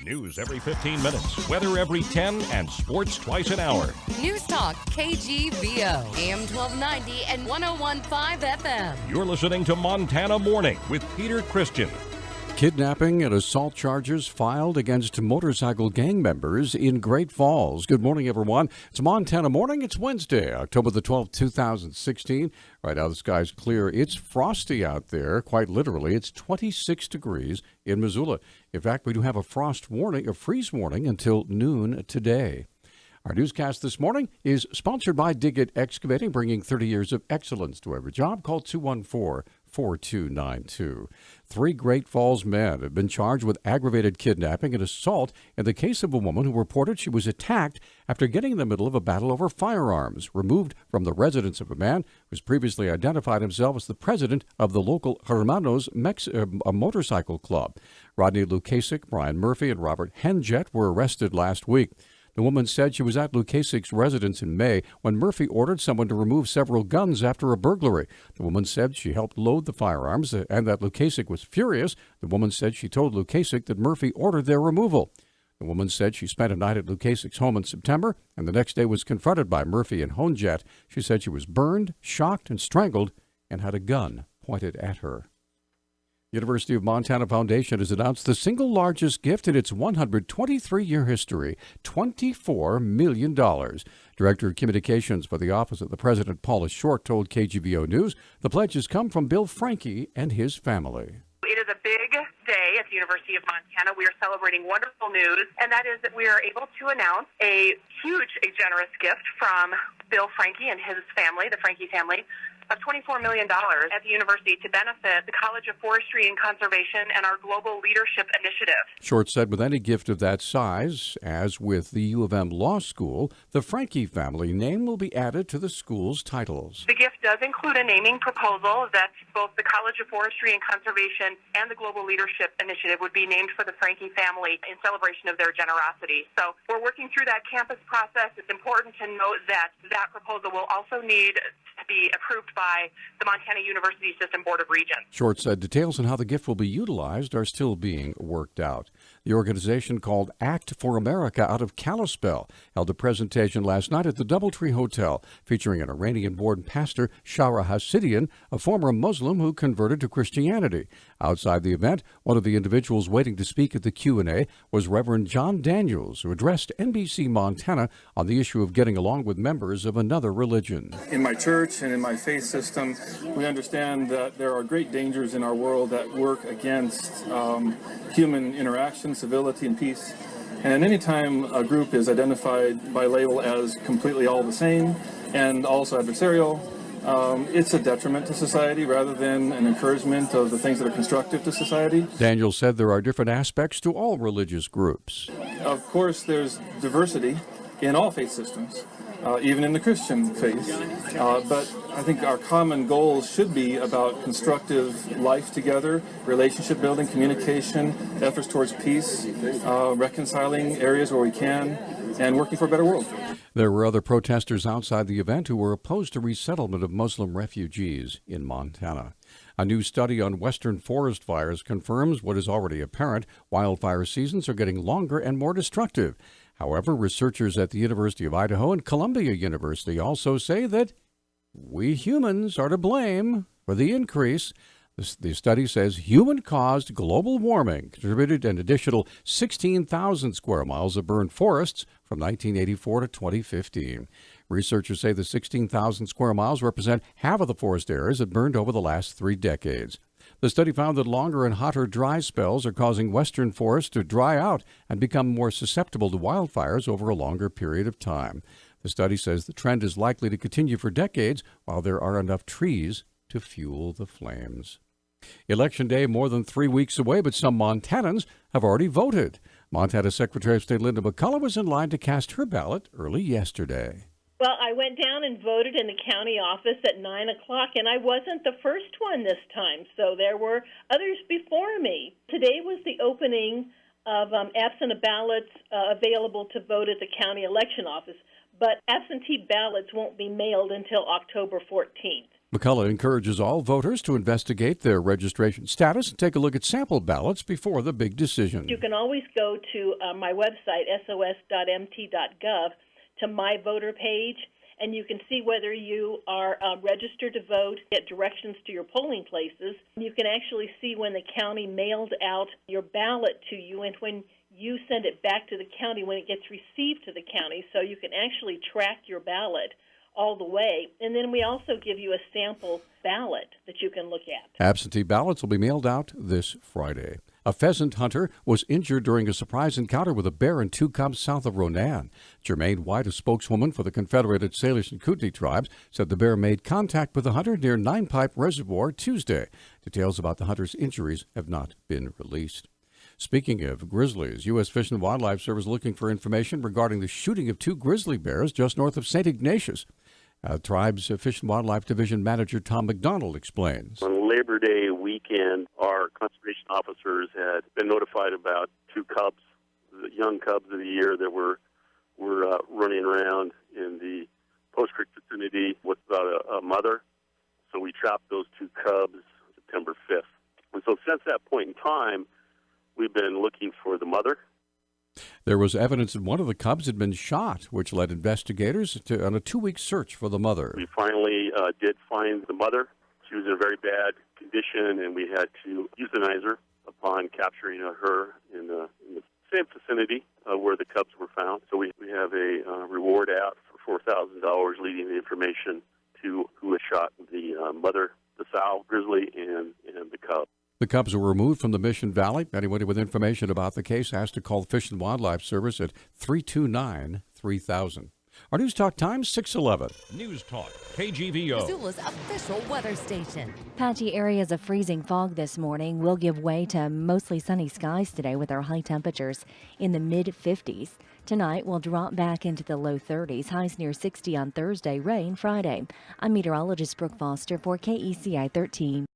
News every 15 minutes, weather every 10, and sports twice an hour. Newstalk, KGVO, AM 1290 and 101.5 FM. You're listening to Montana Morning with Peter Christian. Kidnapping and assault charges filed against motorcycle gang members in Great Falls. Good morning, everyone. It's Montana Morning. It's Wednesday, October the 12th, 2016. Right now, the sky's clear. It's frosty out there, quite literally. It's 26 degrees in Missoula. In fact, we do have a freeze warning until noon today. Our newscast this morning is sponsored by Dig It Excavating, bringing 30 years of excellence to every job. Call 214-4292. 3 Great Falls men have been charged with aggravated kidnapping and assault in the case of a woman who reported she was attacked after getting in the middle of a battle over firearms, removed from the residence of a man who's previously identified himself as the president of the local Hermanos motorcycle club. Rodney Lukasik, Brian Murphy, and Robert Henjet were arrested last week. The woman said she was at Lukasik's residence in May when Murphy ordered someone to remove several guns after a burglary. The woman said she helped load the firearms and that Lukasik was furious. The woman said she told Lukasik that Murphy ordered their removal. The woman said she spent a night at Lukasik's home in September and the next day was confronted by Murphy and Honjet. She said she was burned, shocked, and strangled and had a gun pointed at her. University of Montana Foundation has announced the single largest gift in its 123-year history, $24 million. Director of Communications for the Office of the President, Paula Short, told KGVO News the pledges come from Bill Franke and his family. It is a big day at the University of Montana. We are celebrating wonderful news, and that is that we are able to announce a generous gift from Bill Franke and his family, the Franke family, of $24 million at the university to benefit the College of Forestry and Conservation and our Global Leadership Initiative. Short said with any gift of that size, as with the U of M Law School, the Franke family name will be added to the school's titles. The gift does include a naming proposal that both the College of Forestry and Conservation and the Global Leadership Initiative would be named for the Franke family in celebration of their generosity. So we're working through that campus process. It's important to note that that proposal will also need to be approved by the Montana University System Board of Regents. Short said details on how the gift will be utilized are still being worked out. The organization called Act for America out of Kalispell held a presentation last night at the Doubletree Hotel featuring an Iranian-born pastor, Shara Hasidian, a former Muslim who converted to Christianity. Outside the event, one of the individuals waiting to speak at the Q&A was Reverend John Daniels, who addressed NBC Montana on the issue of getting along with members of another religion. In my church and in my faith system, we understand that there are great dangers in our world that work against human interaction, civility, and peace. And anytime a group is identified by label as completely all the same and also adversarial, it's a detriment to society rather than an encouragement of the things that are constructive to society. Daniel said there are different aspects to all religious groups. Of course, there's diversity in all faith systems, even in the Christian faith. But I think our common goals should be about constructive life together, relationship building, communication, efforts towards peace, reconciling areas where we can, and working for a better world. There were other protesters outside the event who were opposed to resettlement of Muslim refugees in Montana. A new study on western forest fires confirms what is already apparent. Wildfire seasons are getting longer and more destructive. However, researchers at the University of Idaho and Columbia University also say that we humans are to blame for the increase. The study says human-caused global warming contributed an additional 16,000 square miles of burned forests from 1984 to 2015. Researchers say the 16,000 square miles represent half of the forest areas that burned over the last 3 decades. The study found that longer and hotter dry spells are causing western forests to dry out and become more susceptible to wildfires over a longer period of time. The study says the trend is likely to continue for decades while there are enough trees to fuel the flames. Election Day more than 3 weeks away, but some Montanans have already voted. Montana Secretary of State Linda McCullough was in line to cast her ballot early yesterday. Well, I went down and voted in the county office at 9 o'clock, and I wasn't the first one this time, so there were others before me. Today was the opening of absentee ballots available to vote at the county election office, but absentee ballots won't be mailed until October 14th. McCullough encourages all voters to investigate their registration status and take a look at sample ballots before the big decision. You can always go to my website, sos.mt.gov, to My Voter page, and you can see whether you are registered to vote, get directions to your polling places. You can actually see when the county mailed out your ballot to you and when you send it back to the county, when it gets received to the county, so you can actually track your ballot all the way. And then we also give you a sample ballot that you can look at. Absentee ballots will be mailed out this Friday. A pheasant hunter was injured during a surprise encounter with a bear and 2 cubs south of Ronan. Jermaine White, a spokeswoman for the Confederated Salish and Kootenai tribes, said the bear made contact with the hunter near Nine Pipe Reservoir Tuesday. Details about the hunter's injuries have not been released. Speaking of grizzlies, U.S. Fish and Wildlife Service looking for information regarding the shooting of 2 grizzly bears just north of St. Ignatius. Tribe's Fish and Wildlife Division Manager Tom McDonald explains. On Labor Day weekend, our conservation officers had been notified about 2 cubs, the young cubs of the year that were running around in the Post Creek vicinity with a mother. So we trapped those 2 cubs September 5th. And so since that point in time, we've been looking for the mother. There was evidence that one of the cubs had been shot, which led investigators on a 2-week search for the mother. We finally did find the mother. She was in a very bad condition, and we had to euthanize her upon capturing her in the same vicinity where the cubs were found. So we have a reward out for $4,000 leading the information to who had shot the mother, the sow grizzly, and the cub. The cubs were removed from the Mission Valley. Anybody with information about the case has to call Fish and Wildlife Service at 329-3000. Our News Talk time, 6:11. News Talk, KGVO. Missoula's official weather station. Patchy areas of freezing fog this morning will give way to mostly sunny skies today with our high temperatures in the mid-50s. Tonight we'll drop back into the low 30s, highs near 60 on Thursday, rain Friday. I'm meteorologist Brooke Foster for KECI 13.